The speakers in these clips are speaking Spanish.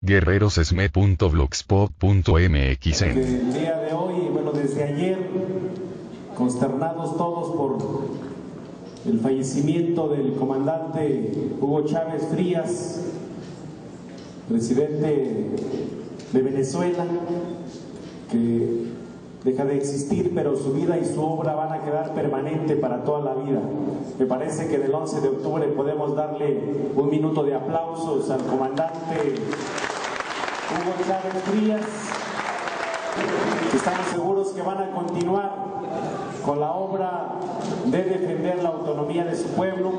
guerrerosesme.blogspot.mx. El día de hoy, bueno, desde ayer, consternados todos por el fallecimiento del comandante Hugo Chávez Frías, presidente de Venezuela, que deja de existir, pero su vida y su obra van a quedar permanente para toda la vida. Me parece que del 11 de octubre podemos darle un minuto de aplausos al comandante Hugo Chávez Frías. Estamos seguros que van a continuar con la obra de defender la autonomía de su pueblo,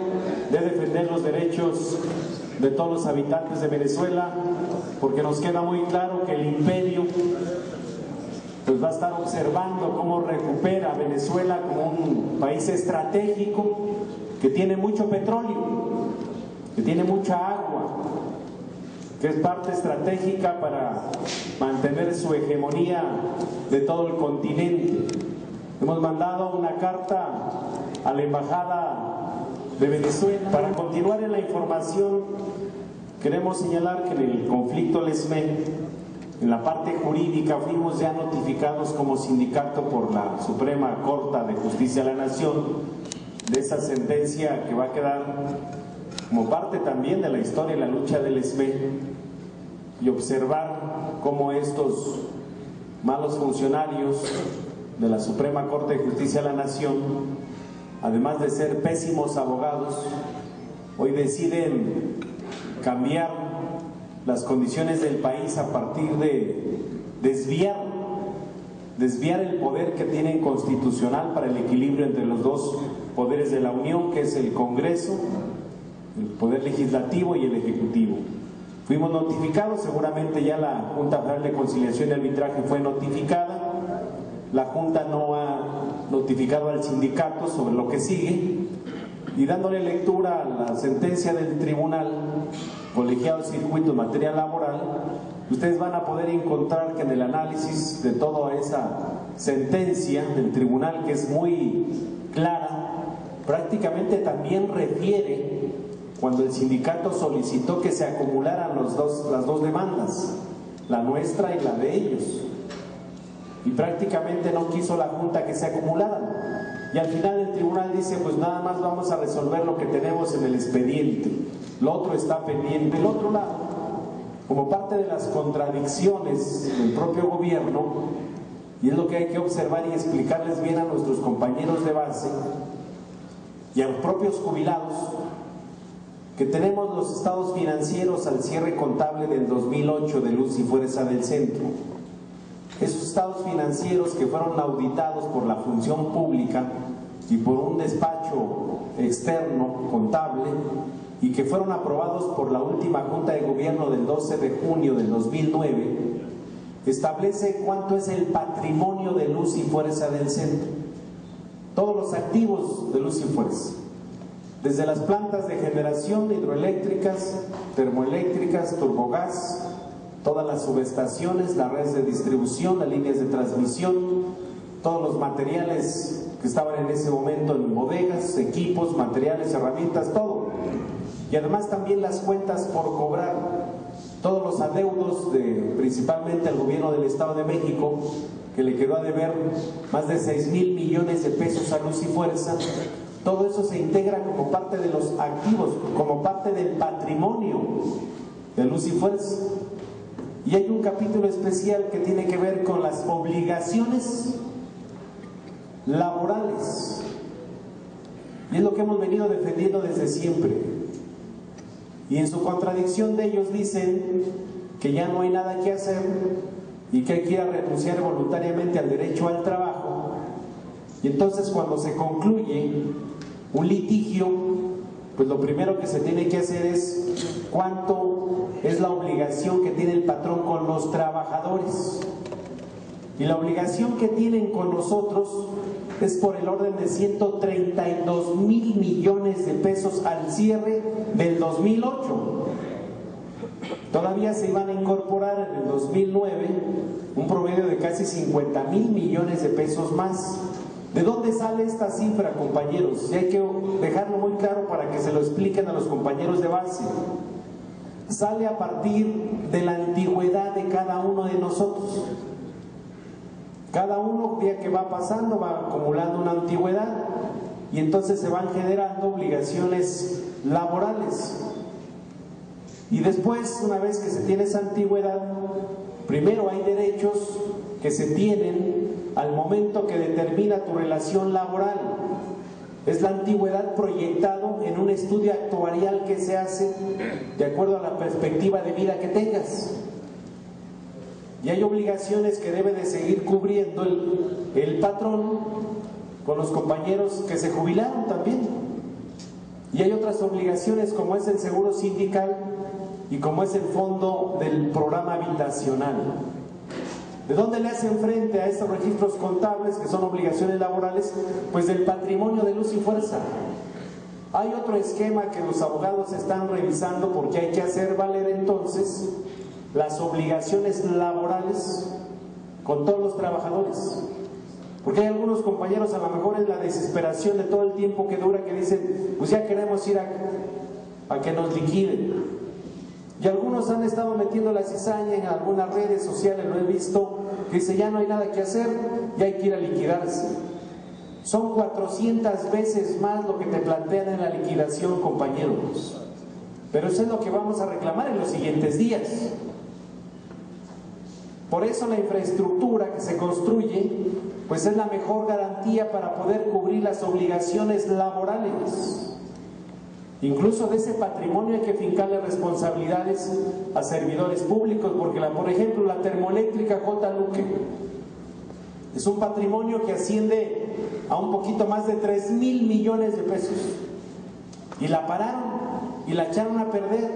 de defender los derechos de todos los habitantes de Venezuela, porque nos queda muy claro que el imperio pues va a estar observando cómo recupera a Venezuela como un país estratégico que tiene mucho petróleo, que tiene mucha agua, que es parte estratégica para mantener su hegemonía de todo el continente. Hemos mandado una carta a la Embajada de Venezuela. Para continuar en la información, queremos señalar que en el conflicto Lesme, en la parte jurídica, fuimos ya notificados como sindicato por la Suprema Corte de Justicia de la Nación de esa sentencia que va a quedar como parte también de la historia y la lucha del Lesme, y observar cómo estos malos funcionarios de la Suprema Corte de Justicia de la Nación, además de ser pésimos abogados, hoy deciden cambiar las condiciones del país a partir de desviar el poder que tienen constitucional para el equilibrio entre los dos poderes de la Unión, que es el Congreso, el Poder Legislativo y el Ejecutivo. Fuimos notificados, seguramente ya la Junta Federal de Conciliación y Arbitraje fue notificada, la Junta no ha notificado al sindicato sobre lo que sigue, y dándole lectura a la sentencia del Tribunal Colegiado Circuito en materia laboral, ustedes van a poder encontrar que en el análisis de toda esa sentencia del tribunal, que es muy clara, prácticamente también refiere cuando el sindicato solicitó que se acumularan las dos demandas, la nuestra y la de ellos, y prácticamente no quiso la Junta que se acumularan. Y al final el tribunal dice, pues nada más vamos a resolver lo que tenemos en el expediente, lo otro está pendiente. El otro lado, como parte de las contradicciones del propio gobierno, y es lo que hay que observar y explicarles bien a nuestros compañeros de base y a los propios jubilados, que tenemos los estados financieros al cierre contable del 2008 de Luz y Fuerza del Centro. Esos estados financieros que fueron auditados por la función pública y por un despacho externo contable, y que fueron aprobados por la última Junta de Gobierno del 12 de junio del 2009, establece cuánto es el patrimonio de Luz y Fuerza del Centro. Todos los activos de Luz y Fuerza, desde las plantas de generación hidroeléctricas, termoeléctricas, turbogás, todas las subestaciones, las redes de distribución, las líneas de transmisión, todos los materiales que estaban en ese momento en bodegas, equipos, materiales, herramientas, todo. Y además también las cuentas por cobrar, todos los adeudos principalmente al gobierno del Estado de México, que le quedó a deber más de 6,000 millones de pesos a Luz y Fuerza. Todo eso se integra como parte de los activos, como parte del patrimonio de Luz y Fuerza. Y hay un capítulo especial que tiene que ver con las obligaciones laborales. Y es lo que hemos venido defendiendo desde siempre. Y en su contradicción de ellos dicen que ya no hay nada que hacer y que hay que ir a renunciar voluntariamente al derecho al trabajo. Y entonces cuando se concluye un litigio, pues lo primero que se tiene que hacer es cuánto es la obligación que tiene el patrón con los trabajadores. Y la obligación que tienen con nosotros es por el orden de 132,000 millones de pesos al cierre del 2008. Todavía se iban a incorporar en el 2009 un promedio de casi 50,000 millones de pesos más. ¿De dónde sale esta cifra, compañeros? Y hay que dejarlo muy claro para que se lo expliquen a los compañeros de base. Sale a partir de la antigüedad Cada uno, día que va pasando, va acumulando una antigüedad y entonces se van generando obligaciones laborales. Y después, una vez que se tiene esa antigüedad, primero hay derechos que se tienen al momento que determina tu relación laboral. Es la antigüedad proyectado en un estudio actuarial que se hace de acuerdo a la perspectiva de vida que tengas. Y hay obligaciones que debe de seguir cubriendo el patrón con los compañeros que se jubilaron también. Y hay otras obligaciones como es el seguro sindical y como es el fondo del programa habitacional. ¿De dónde le hacen frente a estos registros contables que son obligaciones laborales? Pues del patrimonio de luz y fuerza. Hay otro esquema que los abogados están revisando porque hay que hacer valer entonces las obligaciones laborales con todos los trabajadores. Porque hay algunos compañeros, a lo mejor en la desesperación de todo el tiempo que dura, que dicen, pues ya queremos ir a que nos liquiden. Y algunos han estado metiendo la cizaña en algunas redes sociales, lo he visto, que dice, ya no hay nada que hacer, ya hay que ir a liquidarse. Son 400 veces más lo que te plantean en la liquidación, compañeros. Pero eso es lo que vamos a reclamar en los siguientes días. Por eso la infraestructura que se construye, pues es la mejor garantía para poder cubrir las obligaciones laborales. Incluso de ese patrimonio hay que fincarle responsabilidades a servidores públicos, porque por ejemplo la termoeléctrica J. Luque es un patrimonio que asciende a un poquito más de 3,000 millones de pesos. Y la pararon y la echaron a perder.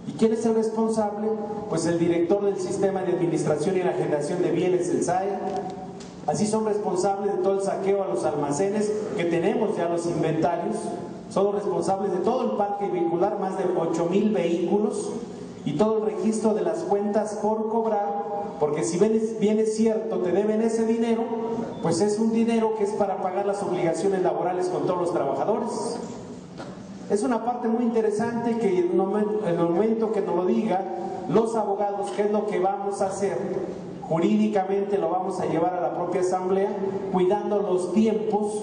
¿Y quién es el responsable? Pues el director del Sistema de Administración y Enajenación de Bienes, el SAE. Así son responsables de todo el saqueo a los almacenes, que tenemos ya los inventarios. Son los responsables de todo el parque vehicular, más de 8,000 vehículos, y todo el registro de las cuentas por cobrar, porque si bien es cierto, te deben ese dinero, pues es un dinero que es para pagar las obligaciones laborales con todos los trabajadores. Es una parte muy interesante que en el momento que nos lo diga los abogados, qué es lo que vamos a hacer, jurídicamente lo vamos a llevar a la propia asamblea, cuidando los tiempos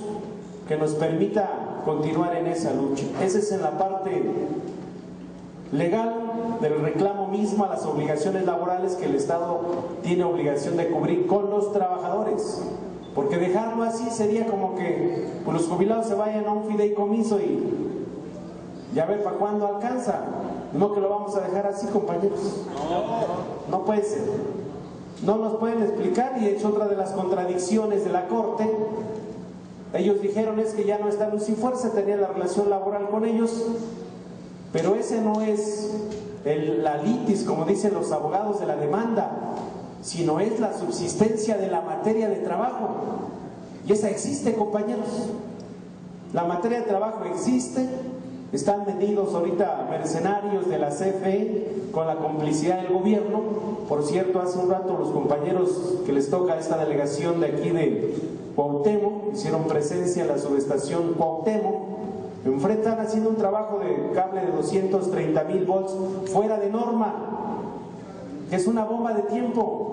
que nos permita continuar en esa lucha. Esa es en la parte legal del reclamo mismo a las obligaciones laborales que el Estado tiene obligación de cubrir con los trabajadores. Porque dejarlo así sería como que pues, los jubilados se vayan a un fideicomiso y ya ver para cuándo alcanza. No que lo vamos a dejar así, compañeros. No puede ser. No nos pueden explicar, y es otra de las contradicciones de la Corte. Ellos dijeron es que ya no está Luz y Fuerza, tenía la relación laboral con ellos, pero ese no es la litis, como dicen los abogados, de la demanda, sino es la subsistencia de la materia de trabajo. Y esa existe, compañeros. La materia de trabajo existe. Están metidos ahorita mercenarios de la CFE con la complicidad del gobierno. Por cierto, hace un rato los compañeros que les toca esta delegación de aquí de Cuauhtémoc hicieron presencia en la subestación Cuauhtémoc. Enfrente están haciendo un trabajo de cable de 230,000 volts fuera de norma, que es una bomba de tiempo.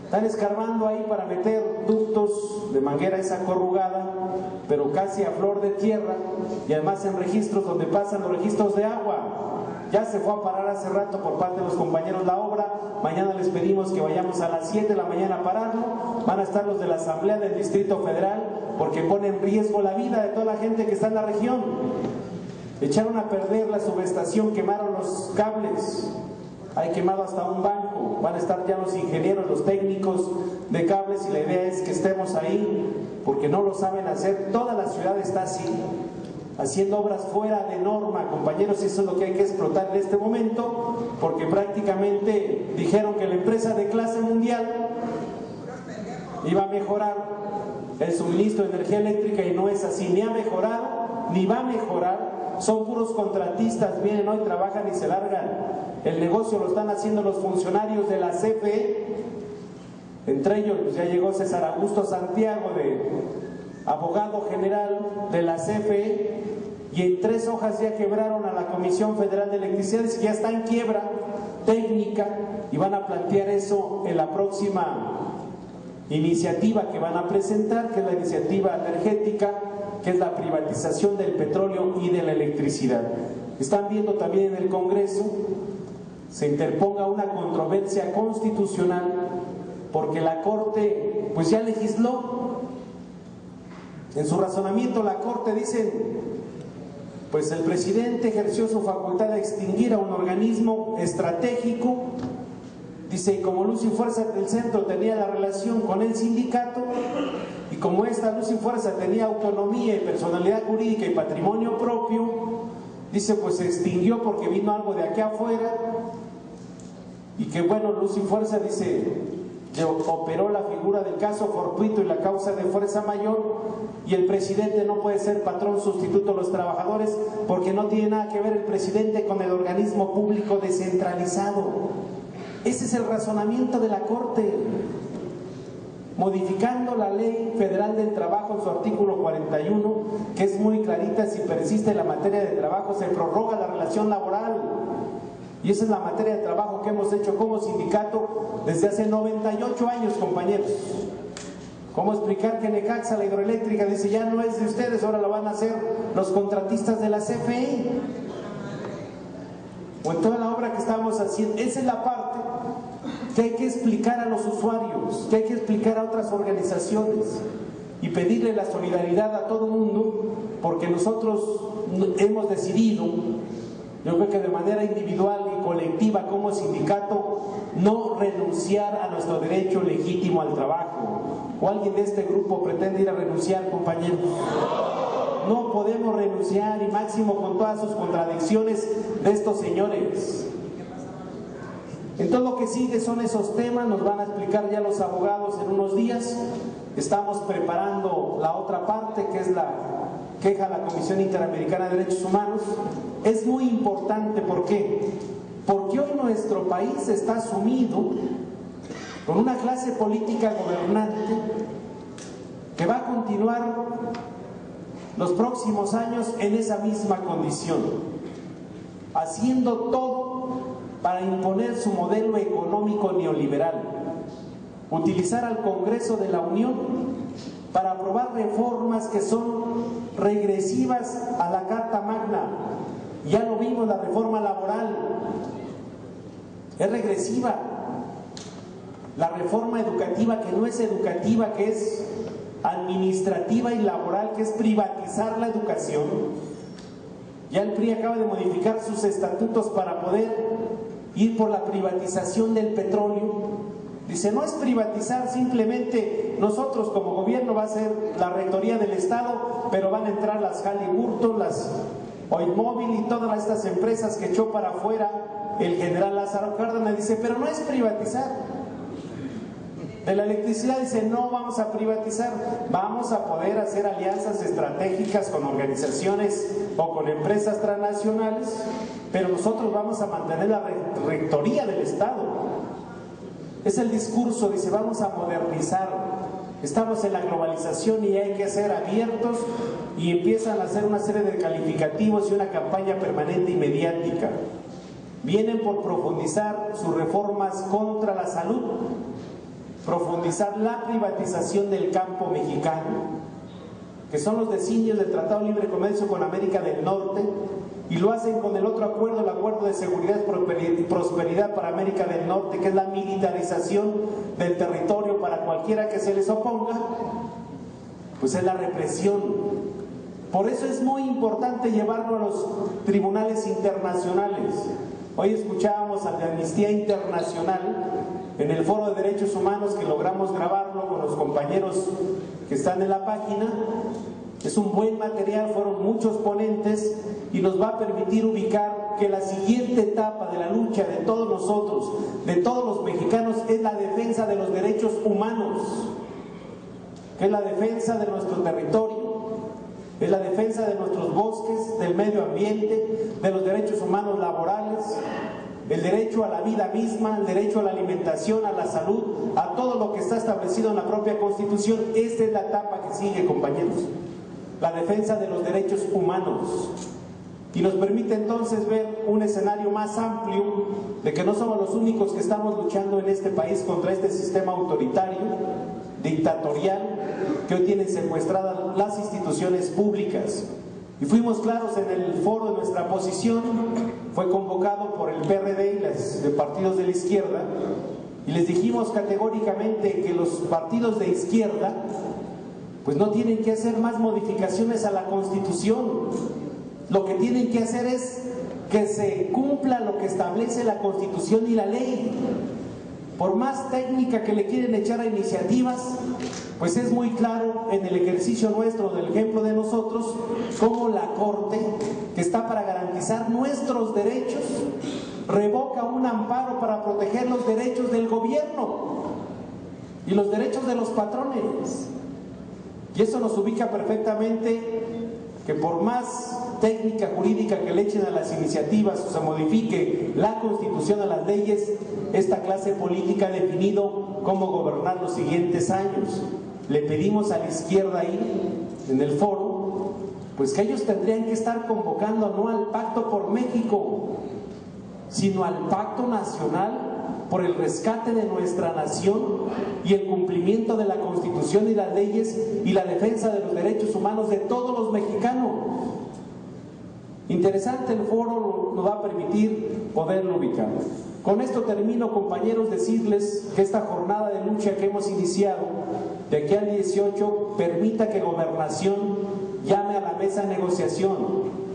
Están escarbando ahí para meter ductos de manguera esa corrugada, pero casi a flor de tierra, y además en registros donde pasan los registros de agua. Ya se fue a parar hace rato por parte de los compañeros la obra. Mañana les pedimos que vayamos a las 7 de la mañana a pararlo. Van a estar los de la Asamblea del Distrito Federal, porque pone en riesgo la vida de toda la gente que está en la región. Echaron a perder la subestación, quemaron los cables. Hay quemado hasta un banco. Van a estar ya los ingenieros, los técnicos de cables, y la idea es que estemos ahí porque no lo saben hacer. Toda la ciudad está así, haciendo obras fuera de norma, compañeros, y eso es lo que hay que explotar en este momento, porque prácticamente dijeron que la empresa de clase mundial iba a mejorar el suministro de energía eléctrica, y no es así, ni ha mejorado, ni va a mejorar. Son puros contratistas, vienen hoy, trabajan y se largan. El negocio lo están haciendo los funcionarios de la CFE. Entre ellos pues ya llegó César Augusto Santiago, de abogado general de la CFE, y en 3 hojas ya quebraron a la Comisión Federal de Electricidad, que ya está en quiebra técnica, y van a plantear eso en la próxima iniciativa que van a presentar, que es la iniciativa energética, que es la privatización del petróleo y de la electricidad. Están viendo también en el Congreso se interponga una controversia constitucional porque la Corte pues ya legisló. En su razonamiento la Corte dice, pues el presidente ejerció su facultad de extinguir a un organismo estratégico, dice, y como Luz y Fuerza del Centro tenía la relación con el sindicato, y como esta Luz y Fuerza tenía autonomía y personalidad jurídica y patrimonio propio, dice, pues se extinguió porque vino algo de aquí afuera, y que bueno, Luz y Fuerza, dice, operó la figura del caso fortuito y la causa de fuerza mayor, y el presidente no puede ser patrón sustituto de los trabajadores porque no tiene nada que ver el presidente con el organismo público descentralizado. Ese es el razonamiento de la Corte, modificando la Ley Federal del Trabajo en su artículo 41, que es muy clarita: si persiste la materia de trabajo, se prorroga la relación laboral. Y esa es la materia de trabajo que hemos hecho como sindicato desde hace 98 años, compañeros. ¿Cómo explicar que Necaxa, la hidroeléctrica, dice ya no es de ustedes, ahora lo van a hacer los contratistas de la CFE? O en toda la obra que estábamos haciendo. Esa es la parte que hay que explicar a los usuarios, que hay que explicar a otras organizaciones y pedirle la solidaridad a todo el mundo, porque nosotros hemos decidido, yo creo que de manera individual y colectiva como sindicato, no renunciar a nuestro derecho legítimo al trabajo. ¿O alguien de este grupo pretende ir a renunciar, compañeros? No podemos renunciar, y máximo con todas sus contradicciones de estos señores. Entonces lo que sigue son esos temas, nos van a explicar ya los abogados en unos días. Estamos preparando la otra parte, que es la queja a la Comisión Interamericana de Derechos Humanos. Es muy importante, ¿por qué? Porque hoy nuestro país está sumido con una clase política gobernante que va a continuar los próximos años en esa misma condición, haciendo todo para imponer su modelo económico neoliberal, utilizar al Congreso de la Unión para aprobar reformas que son regresivas a la Carta Magna. Ya lo vimos, la reforma laboral es regresiva. La reforma educativa, que no es educativa, que es administrativa y laboral, que es privatizar la educación. Ya el PRI acaba de modificar sus estatutos para poder ir por la privatización del petróleo. Dice, no es privatizar simplemente, nosotros como gobierno va a ser la rectoría del Estado, pero van a entrar las Halliburton, las Oilmóvil y todas estas empresas que echó para afuera el general Lázaro Cárdenas. Dice, pero no es privatizar. De la electricidad dice, no vamos a privatizar, vamos a poder hacer alianzas estratégicas con organizaciones o con empresas transnacionales, pero nosotros vamos a mantener la rectoría del Estado. Es el discurso, dice, vamos a modernizar, estamos en la globalización y hay que ser abiertos, y empiezan a hacer una serie de calificativos y una campaña permanente y mediática. Vienen por profundizar sus reformas contra la salud, profundizar la privatización del campo mexicano, que son los designios del Tratado de Libre Comercio con América del Norte, y lo hacen con el otro acuerdo, el Acuerdo de Seguridad y Prosperidad para América del Norte, que es la militarización del territorio para cualquiera que se les oponga, pues es la represión. Por eso es muy importante llevarlo a los tribunales internacionales. Hoy escuchábamos al de Amnistía Internacional en el Foro de Derechos Humanos, que logramos grabarlo con los compañeros que están en la página. Es un buen material, fueron muchos ponentes y nos va a permitir ubicar que la siguiente etapa de la lucha de todos nosotros, de todos los mexicanos, es la defensa de los derechos humanos, que es la defensa de nuestro territorio, es la defensa de nuestros bosques, del medio ambiente, de los derechos humanos laborales, el derecho a la vida misma, el derecho a la alimentación, a la salud, a todo lo que está establecido en la propia Constitución. Esta es la etapa que sigue, compañeros, la defensa de los derechos humanos, y nos permite entonces ver un escenario más amplio de que no somos los únicos que estamos luchando en este país contra este sistema autoritario, dictatorial que hoy tienen secuestradas las instituciones públicas. Y fuimos claros en el foro de nuestra posición, fue convocado por el PRD y los partidos de la izquierda, y les dijimos categóricamente que los partidos de izquierda pues no tienen que hacer más modificaciones a la Constitución. Lo que tienen que hacer es que se cumpla lo que establece la Constitución y la ley. Por más técnica que le quieren echar a iniciativas, pues es muy claro en el ejercicio nuestro, del ejemplo de nosotros, cómo la Corte, que está para garantizar nuestros derechos, revoca un amparo para proteger los derechos del gobierno y los derechos de los patrones. Y eso nos ubica perfectamente que por más técnica jurídica que le echen a las iniciativas o se modifique la Constitución, a las leyes, esta clase política ha definido cómo gobernar los siguientes años. Le pedimos a la izquierda ahí, en el foro, pues que ellos tendrían que estar convocando no al Pacto por México, sino al Pacto Nacional por el rescate de nuestra nación y el cumplimiento de la Constitución y las leyes y la defensa de los derechos humanos de todos los mexicanos. Interesante, el foro nos va a permitir poderlo ubicar. Con esto termino, compañeros, decirles que esta jornada de lucha que hemos iniciado de aquí al 18 permita que Gobernación llame a la mesa de negociación,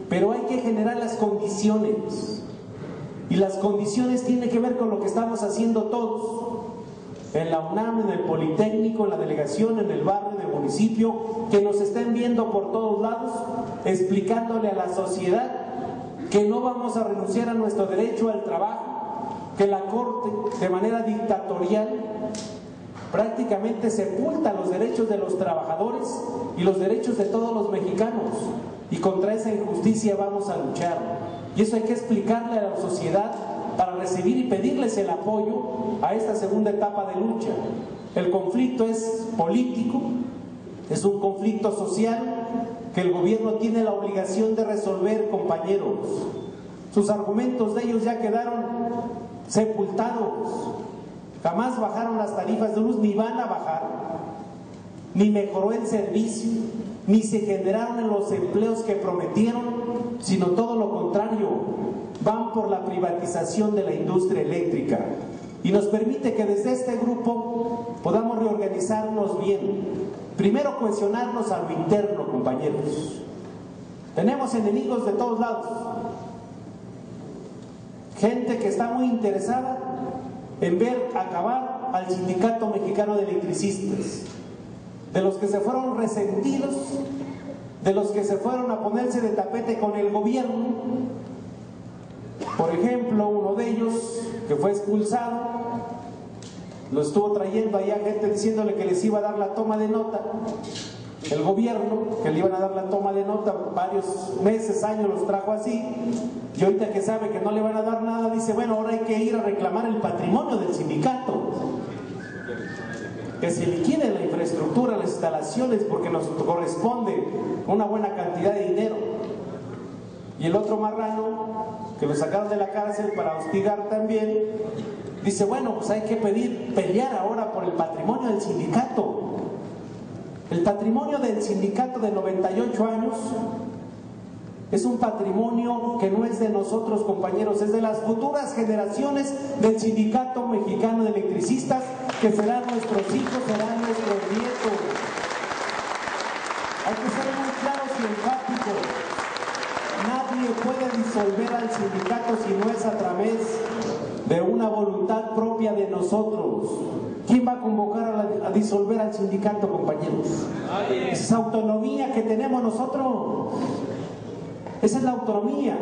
pero hay que generar las condiciones. Y las condiciones tienen que ver con lo que estamos haciendo todos, en la UNAM, en el Politécnico, en la delegación, en el barrio, en el municipio, que nos estén viendo por todos lados, explicándole a la sociedad que no vamos a renunciar a nuestro derecho al trabajo, que la Corte, de manera dictatorial, prácticamente sepulta los derechos de los trabajadores y los derechos de todos los mexicanos, y contra esa injusticia vamos a luchar. Y eso hay que explicarle a la sociedad para recibir y pedirles el apoyo a esta segunda etapa de lucha. El conflicto es político, es un conflicto social que el gobierno tiene la obligación de resolver, compañeros. Sus argumentos de ellos ya quedaron sepultados. Jamás bajaron las tarifas de luz, ni van a bajar, ni mejoró el servicio, ni se generaron en los empleos que prometieron, sino todo lo contrario, van por la privatización de la industria eléctrica. Y nos permite que desde este grupo podamos reorganizarnos bien. Primero, cohesionarnos a lo interno, compañeros. Tenemos enemigos de todos lados. Gente que está muy interesada en ver acabar al Sindicato Mexicano de Electricistas, de los que se fueron resentidos, de los que se fueron a ponerse de tapete con el gobierno. Por ejemplo, uno de ellos que fue expulsado, lo estuvo trayendo allá gente diciéndole que les iba a dar la toma de nota. El gobierno, que le iban a dar la toma de nota, varios meses, años los trajo así, y ahorita que sabe que no le van a dar nada, dice, bueno, ahora hay que ir a reclamar el patrimonio del sindicato, que se liquide la infraestructura, las instalaciones, porque nos corresponde una buena cantidad de dinero. Y el otro marrano, que lo sacaron de la cárcel para hostigar también, dice, bueno, pues hay que pelear ahora por el patrimonio del sindicato. El patrimonio del sindicato de 98 años es un patrimonio que no es de nosotros, compañeros, es de las futuras generaciones del Sindicato Mexicano de Electricistas, que serán nuestros hijos, serán nuestros nietos. Hay que ser muy claros y enfáticos. Nadie puede disolver al sindicato si no es a través de una voluntad propia de nosotros. ¿Quién va a convocar a disolver al sindicato, compañeros? Esa autonomía que tenemos nosotros. Esa es la autonomía.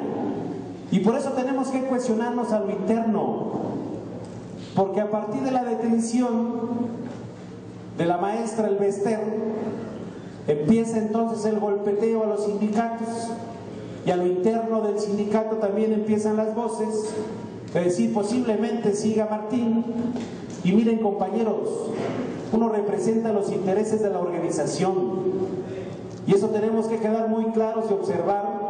Y por eso tenemos que cuestionarnos a lo interno. Porque a partir de la detención de la maestra Elbester, empieza entonces el golpeteo a los sindicatos, y a lo interno del sindicato también empiezan las voces de decir posiblemente siga Martín. Y miren, compañeros, uno representa los intereses de la organización, y eso tenemos que quedar muy claros y observar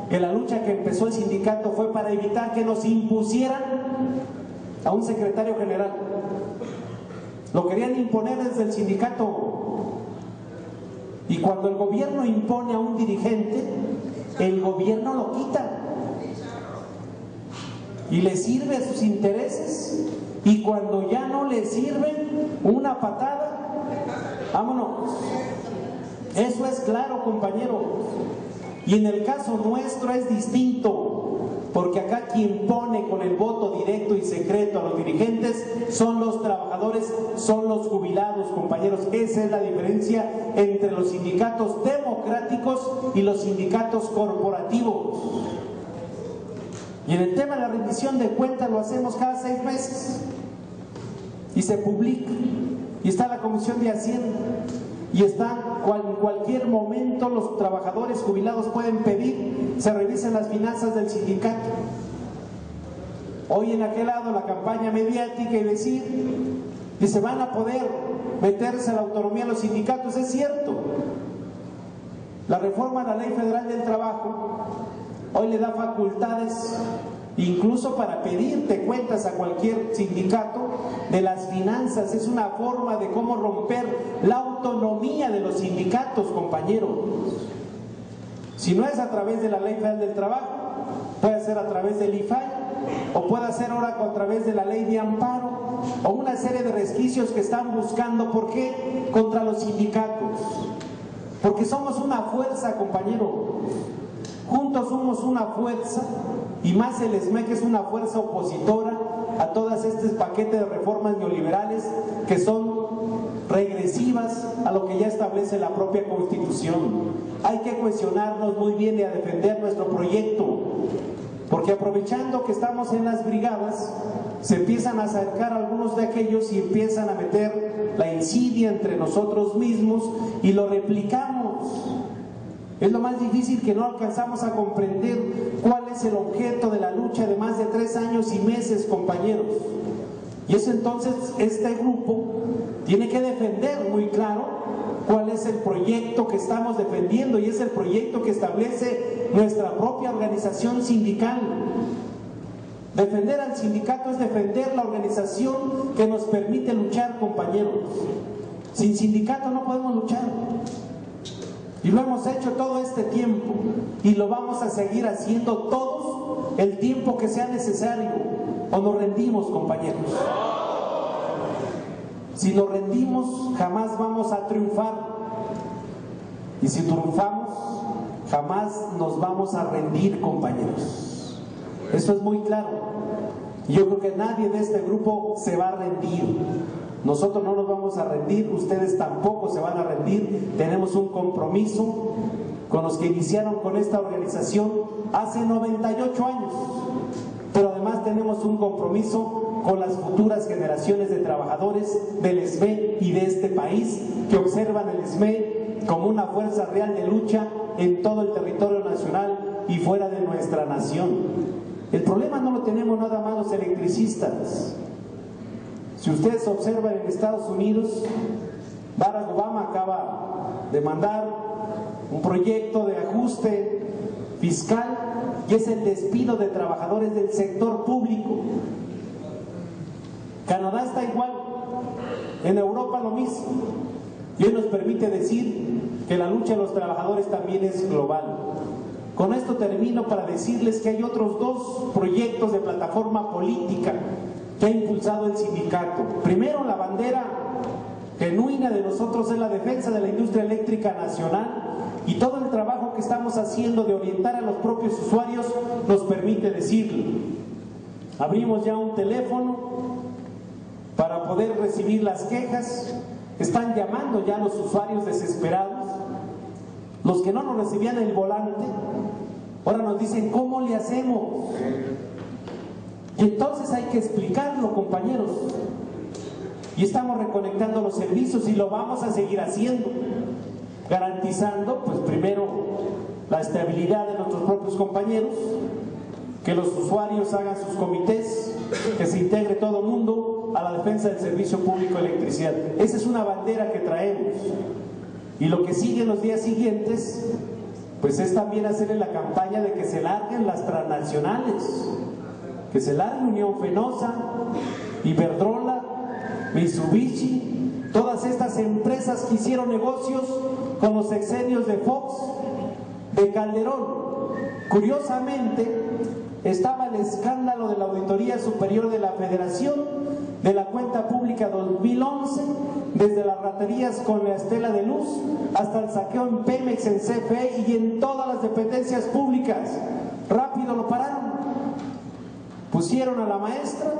que la lucha que empezó el sindicato fue para evitar que nos impusieran a un secretario general. Lo querían imponer desde el sindicato. Y cuando el gobierno impone a un dirigente, el gobierno lo quita y le sirve a sus intereses, y cuando ya no le sirven, una patada, vámonos. Eso es claro, compañeros. Y en el caso nuestro es distinto, porque acá quien pone con el voto directo y secreto a los dirigentes son los trabajadores, son los jubilados, compañeros. Esa es la diferencia entre los sindicatos democráticos y los sindicatos corporativos. Y en el tema de la rendición de cuentas lo hacemos cada 6 meses y se publica, y está la Comisión de Hacienda, y está en cualquier momento los trabajadores jubilados pueden pedir, se revisen las finanzas del sindicato. Hoy en aquel lado la campaña mediática y decir, dice, van a poder meterse a la autonomía de los sindicatos. Es cierto, la reforma a la Ley Federal del Trabajo hoy le da facultades incluso para pedirte cuentas a cualquier sindicato de las finanzas. Es una forma de cómo romper la autonomía de los sindicatos, compañeros. Si no es a través de la Ley Federal del Trabajo, puede ser a través del IFAI, o puede ser ahora a través de la Ley de Amparo, o una serie de resquicios que están buscando. ¿Por qué? Contra los sindicatos. Porque somos una fuerza, compañeros. Juntos somos una fuerza, y más el SME, que es una fuerza opositora a todas este paquete de reformas neoliberales que son regresivas a lo que ya establece la propia Constitución. Hay que cuestionarnos muy bien y a defender nuestro proyecto, porque aprovechando que estamos en las brigadas, se empiezan a acercar algunos de aquellos y empiezan a meter la insidia entre nosotros mismos y lo replicamos. Es lo más difícil, que no alcanzamos a comprender cuál es el objeto de la lucha de más de 3 años y meses, compañeros. Y eso entonces este grupo tiene que defender muy claro cuál es el proyecto que estamos defendiendo, y es el proyecto que establece nuestra propia organización sindical. Defender al sindicato es defender la organización que nos permite luchar, compañeros. Sin sindicato no podemos luchar. Y lo hemos hecho todo este tiempo, y lo vamos a seguir haciendo todos el tiempo que sea necesario, o nos rendimos, compañeros. Si nos rendimos, jamás vamos a triunfar, y si triunfamos, jamás nos vamos a rendir, compañeros. Eso es muy claro. Yo creo que nadie de este grupo se va a rendir. Nosotros no nos vamos a rendir, ustedes tampoco se van a rendir. Tenemos un compromiso con los que iniciaron con esta organización hace 98 años, pero además tenemos un compromiso con las futuras generaciones de trabajadores del SME y de este país, que observan el SME como una fuerza real de lucha en todo el territorio nacional y fuera de nuestra nación. El problema no lo tenemos nada más los electricistas. Si ustedes observan, en Estados Unidos, Barack Obama acaba de mandar un proyecto de ajuste fiscal, y es el despido de trabajadores del sector público. Canadá está igual, en Europa lo mismo, y hoy nos permite decir que la lucha de los trabajadores también es global. Con esto termino para decirles que hay otros 2 proyectos de plataforma política que ha impulsado el sindicato. Primero, la bandera genuina de nosotros es la defensa de la industria eléctrica nacional, y todo el trabajo que estamos haciendo de orientar a los propios usuarios nos permite decirlo. Abrimos ya un teléfono para poder recibir las quejas. Están llamando ya los usuarios desesperados, los que no nos recibían el volante, ahora nos dicen, ¿cómo le hacemos? Y entonces hay que explicarlo, compañeros. Y estamos reconectando los servicios, y lo vamos a seguir haciendo, garantizando, pues primero, la estabilidad de nuestros propios compañeros, que los usuarios hagan sus comités, que se integre todo el mundo a la defensa del servicio público de electricidad. Esa es una bandera que traemos. Y lo que sigue en los días siguientes, pues es también hacerle la campaña de que se larguen las transnacionales, que se largue Unión Fenosa, Iberdrola, Mitsubishi, todas estas empresas que hicieron negocios con los sexenios de Fox, de Calderón. Curiosamente, estaba el escándalo de la Auditoría Superior de la Federación, de la Cuenta Pública 2011, desde las raterías con la Estela de Luz hasta el saqueo en Pemex, en CFE y en todas las dependencias públicas. Rápido lo pararon, pusieron a la maestra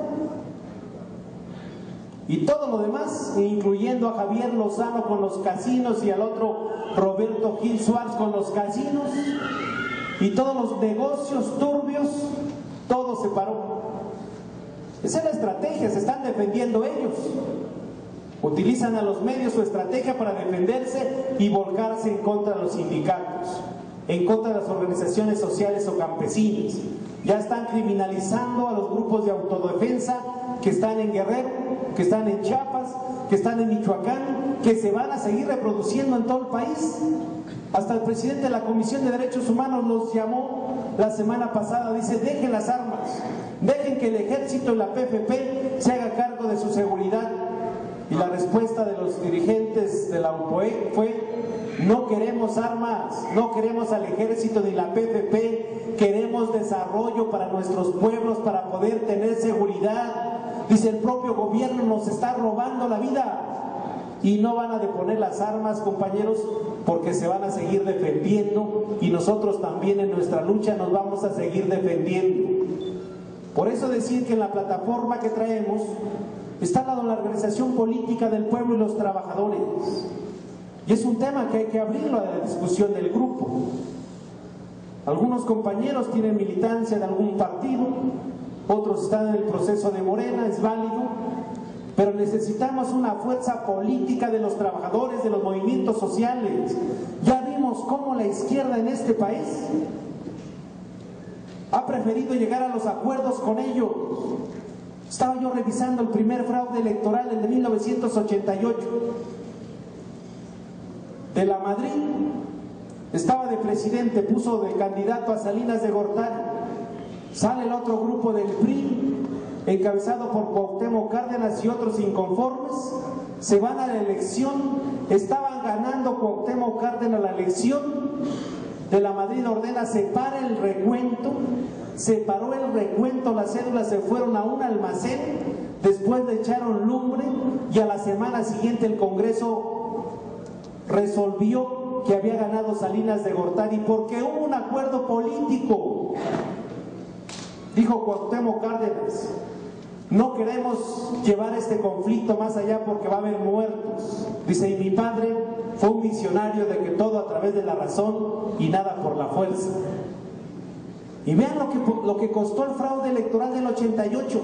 y todo lo demás, incluyendo a Javier Lozano con los casinos y al otro Roberto Gil Suárez con los casinos y todos los negocios turbios, todo se paró. Esa es la estrategia, se están defendiendo ellos. Utilizan a los medios su estrategia para defenderse y volcarse en contra de los sindicatos, en contra de las organizaciones sociales o campesinas. Ya están criminalizando a los grupos de autodefensa que están en Guerrero, que están en Chiapas, que están en Michoacán, que se van a seguir reproduciendo en todo el país. Hasta el presidente de la Comisión de Derechos Humanos nos llamó la semana pasada, dice: dejen las armas, dejen que el ejército y la PFP se haga cargo de su seguridad. Y la respuesta de los dirigentes de la UPOE fue: no queremos armas, no queremos al ejército ni la PFP, queremos desarrollo para nuestros pueblos, para poder tener seguridad. Dice: el propio gobierno nos está robando la vida. Y no van a deponer las armas, compañeros, porque se van a seguir defendiendo y nosotros también en nuestra lucha nos vamos a seguir defendiendo. Por eso decir que en la plataforma que traemos está la organización política del pueblo y los trabajadores. Y es un tema que hay que abrirlo a la discusión del grupo. Algunos compañeros tienen militancia de algún partido, otros están en el proceso de Morena, es válido, pero necesitamos una fuerza política de los trabajadores, de los movimientos sociales. Ya vimos cómo la izquierda en este país ha preferido llegar a los acuerdos con ellos. Estaba yo revisando el primer fraude electoral, el de 1988. De la Madrid, estaba de presidente, puso de candidato a Salinas de Gortari. Sale el otro grupo del PRI, encabezado por Cuauhtémoc Cárdenas y otros inconformes, se van a la elección, estaban ganando Cuauhtémoc Cárdenas la elección, de la Madrid ordena separa el recuento, separó el recuento, las cédulas se fueron a un almacén, después le echaron lumbre y a la semana siguiente el Congreso resolvió que había ganado Salinas de Gortari porque hubo un acuerdo político. Dijo Cuauhtémoc Cárdenas: no queremos llevar este conflicto más allá porque va a haber muertos. Dice: y mi padre fue un visionario de que todo a través de la razón y nada por la fuerza. Y vean lo que costó el fraude electoral del 88.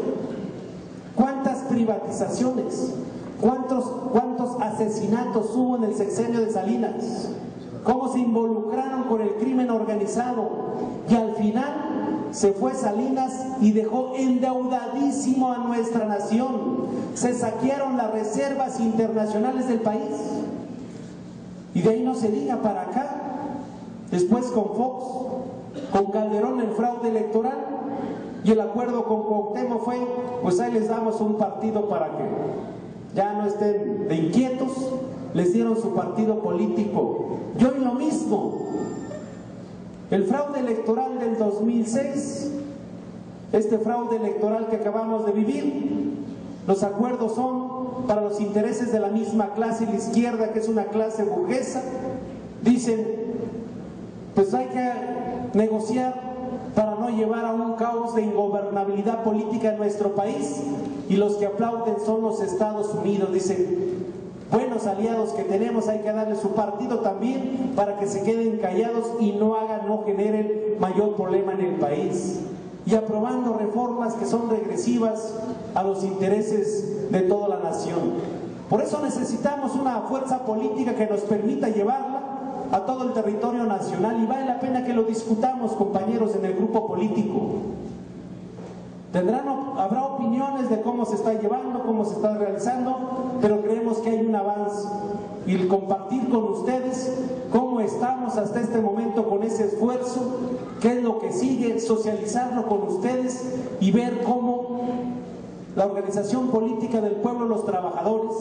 ¿Cuántas privatizaciones? ¿Cuántos asesinatos hubo en el sexenio de Salinas? ¿Cómo se involucraron con el crimen organizado? Y al final se fue Salinas y dejó endeudadísimo a nuestra nación. Se saquearon las reservas internacionales del país. Y de ahí no se diga para acá. Después con Fox, con Calderón el fraude electoral, y el acuerdo con Cuauhtémoc fue: pues ahí les damos un partido para que ya no estén de inquietos. Les dieron su partido político. Y hoy lo mismo. El fraude electoral del 2006, este fraude electoral que acabamos de vivir, los acuerdos son para los intereses de la misma clase, la izquierda, que es una clase burguesa. Dicen: pues hay que negociar para no llevar a un caos de ingobernabilidad política en nuestro país, y los que aplauden son los Estados Unidos. Dicen: buenos aliados que tenemos, hay que darle su partido también para que se queden callados y no generen mayor problema en el país. Y aprobando reformas que son regresivas a los intereses de toda la nación. Por eso necesitamos una fuerza política que nos permita llevarla a todo el territorio nacional, y vale la pena que lo discutamos, compañeros, en el grupo político. Habrá opiniones de cómo se está llevando, cómo se está realizando, pero creemos que hay un avance, y el compartir con ustedes cómo estamos hasta este momento con ese esfuerzo, qué es lo que sigue, socializarlo con ustedes y ver cómo La organización política del pueblo de los trabajadores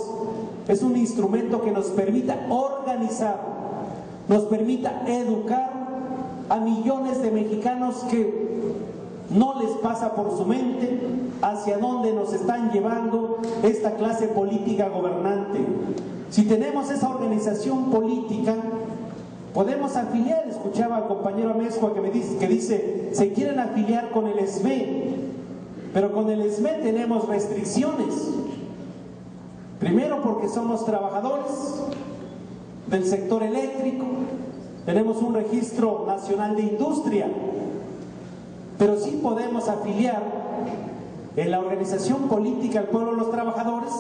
es un instrumento que nos permita organizar, nos permita educar a millones de mexicanos que no les pasa por su mente hacia dónde nos están llevando esta clase política gobernante. Si tenemos esa organización política, podemos afiliar. Escuchaba al compañero Amezcua que dice, se quieren afiliar con el SME, pero con el SME tenemos restricciones. Primero porque somos trabajadores del sector eléctrico, tenemos un registro nacional de industria, pero sí podemos afiliar en la organización política al pueblo de los trabajadores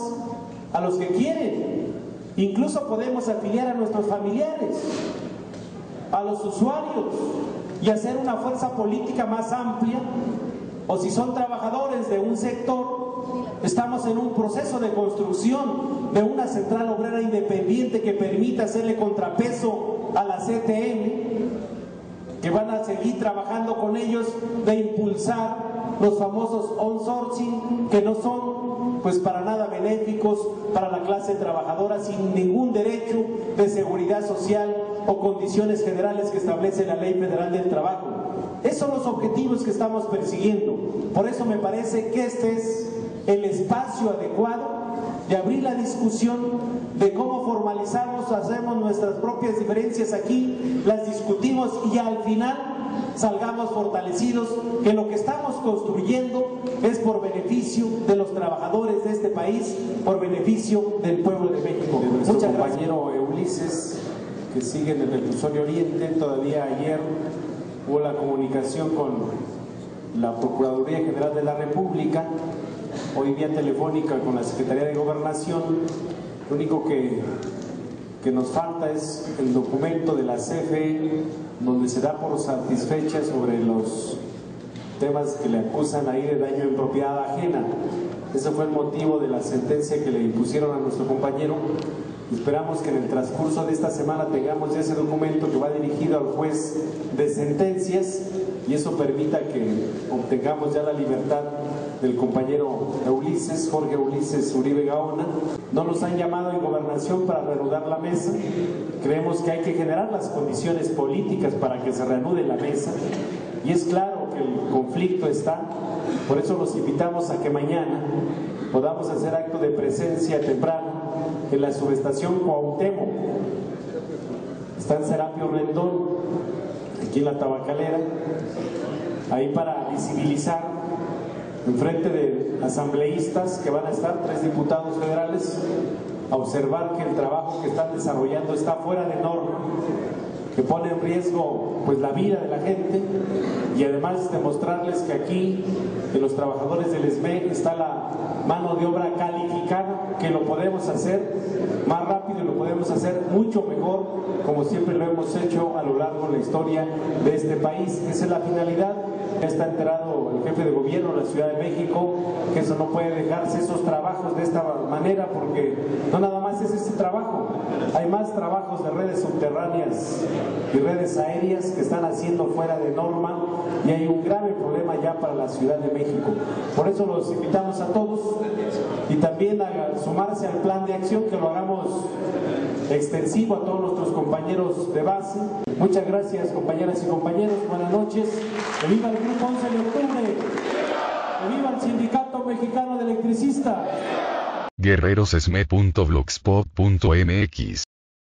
a los que quieren. Incluso podemos afiliar a nuestros familiares, a los usuarios, y hacer una fuerza política más amplia. O si son trabajadores de un sector, estamos en un proceso de construcción de una central obrera independiente que permita hacerle contrapeso a la CTM, que van a seguir trabajando con ellos de impulsar los famosos onsourcing, que no son pues para nada benéficos para la clase trabajadora, sin ningún derecho de seguridad social o condiciones generales que establece la Ley Federal del Trabajo. Esos son los objetivos que estamos persiguiendo. Por eso me parece que este es el espacio adecuado de abrir la discusión de cómo formalizamos, hacemos nuestras propias diferencias aquí, las discutimos y al final salgamos fortalecidos, que lo que estamos construyendo es por beneficio de los trabajadores de este país, por beneficio del pueblo de México. Muchas gracias. Compañero Ulises, que sigue en el reclusorio Oriente. Todavía ayer hubo la comunicación con la Procuraduría General de la República, hoy vía telefónica con la Secretaría de Gobernación. Lo único que nos falta es el documento de la CFE, donde se da por satisfecha sobre los temas que le acusan ahí de daño en propiedad ajena. Ese fue el motivo de la sentencia que le impusieron a nuestro compañero. Esperamos que en el transcurso de esta semana tengamos ya ese documento que va dirigido al juez de sentencias, y eso permita que obtengamos ya la libertad del compañero Ulises, Jorge Ulises Uribe Gaona. No nos han llamado en Gobernación para reanudar la mesa. Creemos que hay que generar las condiciones políticas para que se reanude la mesa, y es claro que el conflicto está. Por eso los invitamos a que mañana podamos hacer acto de presencia temprano en la subestación Cuauhtémoc. Está en Serapio Rendón, aquí en la Tabacalera, ahí para visibilizar enfrente de asambleístas que van a estar, 3 diputados federales, a observar que el trabajo que están desarrollando está fuera de norma, que pone en riesgo pues la vida de la gente, y además demostrarles que aquí en los trabajadores del SME está la mano de obra calificada, que lo podemos hacer más rápido y lo podemos hacer mucho mejor, como siempre lo hemos hecho a lo largo de la historia de este país. Esa es la finalidad. Ya está enterado el jefe de gobierno de la Ciudad de México que eso no puede dejarse, esos trabajos de esta manera, porque no nada más es ese trabajo, hay más trabajos de redes subterráneas y redes aéreas que están haciendo fuera de norma, y hay un grave problema ya para la Ciudad de México. Por eso los invitamos a todos, y también a sumarse al plan de acción, que lo hagamos extensivo a todos nuestros compañeros de base. Muchas gracias, compañeras y compañeros, buenas noches. ¡Que viva el Grupo 11 de Octubre! ¡Que viva el Sindicato Mexicano de Electricistas! guerrerosesme.blogspot.mx